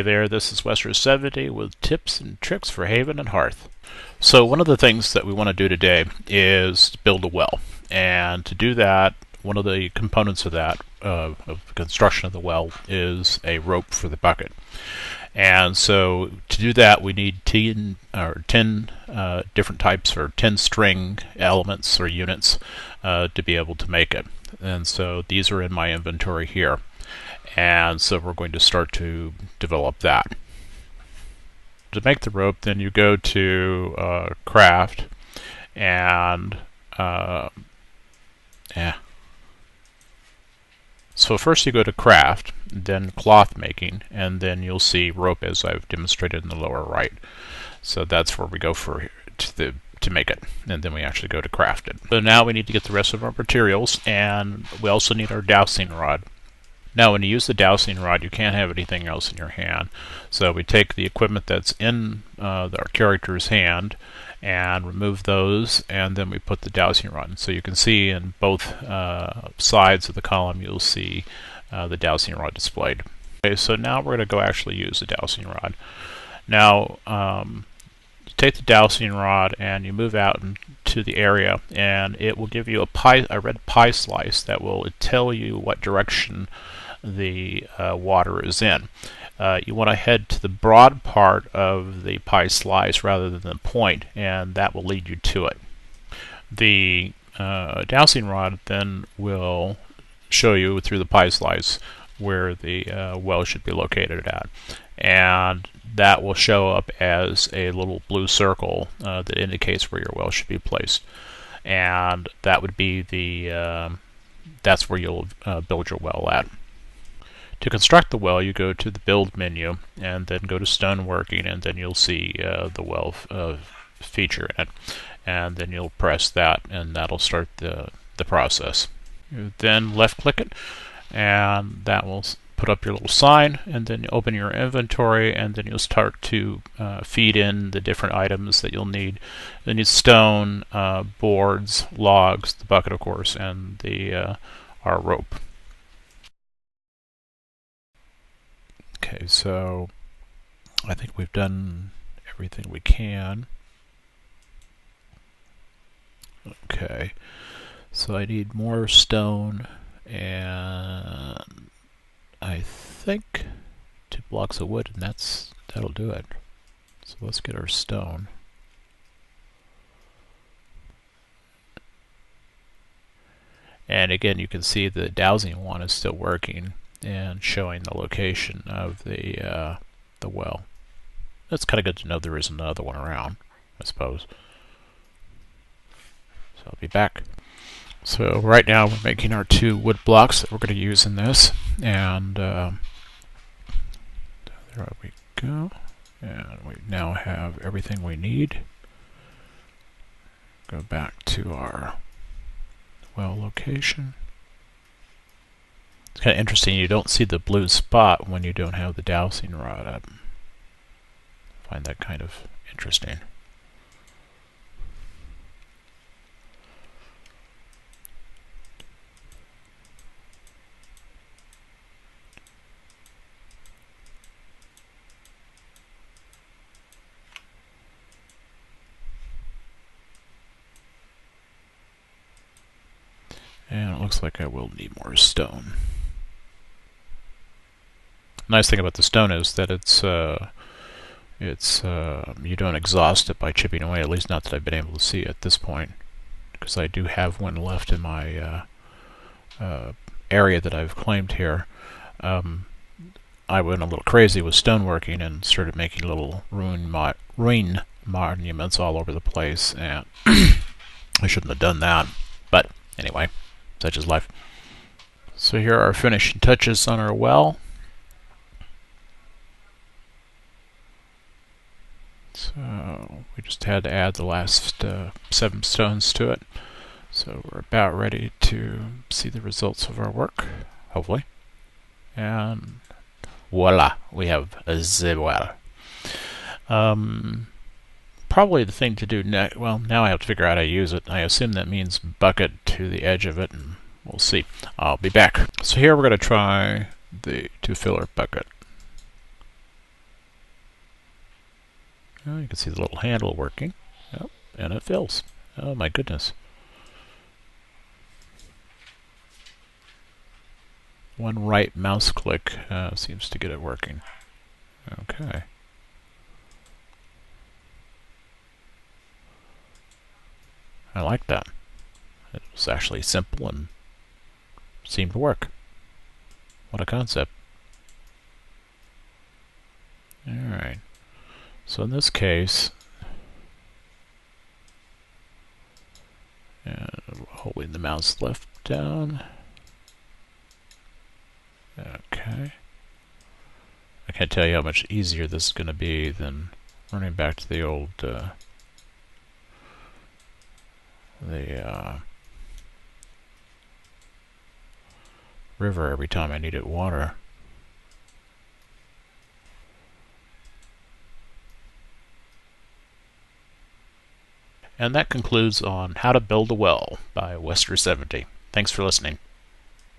Hey there, this is Wester70 with tips and tricks for Haven and Hearth. So one of the things that we want to do today is build a well. And to do that, one of the components of that, of the construction of the well, is a rope for the bucket. And so to do that, we need 10 different types, or 10 string elements or units to be able to make it. And so these are in my inventory here. And so we're going to start to develop that. To make the rope, then you go to craft, and so first you go to craft, then cloth making, and then you'll see rope as I've demonstrated in the lower right. So that's where we go to make it, and then we actually go to craft it. So now we need to get the rest of our materials, and we also need our dowsing rod. Now when you use the dowsing rod, you can't have anything else in your hand. So we take the equipment that's in our character's hand and remove those, and then we put the dowsing rod. So you can see in both sides of the column, you'll see the dowsing rod displayed. Okay, so now we're going to go actually use the dowsing rod. Now you take the dowsing rod and you move out into the area, and it will give you a red pie slice that will tell you what direction the water is in. You want to head to the broad part of the pie slice rather than the point, and that will lead you to it. The dowsing rod then will show you through the pie slice where the well should be located at, and that will show up as a little blue circle that indicates where your well should be placed, and that would be that's where you'll build your well at. To construct the well, you go to the build menu and then go to stoneworking, and then you'll see the well feature in it, and then you'll press that, and that'll start the process. You then left click it, and that will put up your little sign, and then you open your inventory, and then you'll start to feed in the different items that you'll need. You'll need stone, boards, logs, the bucket of course, and our rope. Okay, so I think we've done everything we can. Okay, so I need more stone, and I think 2 blocks of wood, and that'll do it. So let's get our stone. And again, you can see the dowsing one is still working and showing the location of the well. That's kind of good to know there is another one around, I suppose. So I'll be back. So right now we're making our 2 wood blocks that we're going to use in this, and there we go. And we now have everything we need. Go back to our well location. It's kind of interesting, you don't see the blue spot when you don't have the dowsing rod up. I find that kind of interesting. And it looks like I will need more stone. Nice thing about the stone is that you don't exhaust it by chipping away, at least not that I've been able to see at this point, because I do have one left in my area that I've claimed here. I went a little crazy with stoneworking and started making little ruin monuments all over the place, and I shouldn't have done that, but anyway, such is life. So here are our finishing touches on our well. So we just had to add the last 7 stones to it. So we're about ready to see the results of our work, hopefully. And voila, we have the well. Probably the thing to do next, well, now I have to figure out how to use it. I assume that means bucket to the edge of it, and we'll see. I'll be back. So here we're going to try the 2-filler bucket. Oh, you can see the little handle working. Yep, and it fills. Oh my goodness. One right mouse click seems to get it working. Okay. I like that. It was actually simple and seemed to work. What a concept. Alright. So in this case, holding the mouse left down. Okay. I can't tell you how much easier this is going to be than running back to the old river every time I needed water. And that concludes on How to Build a Well by Wester70. Thanks for listening.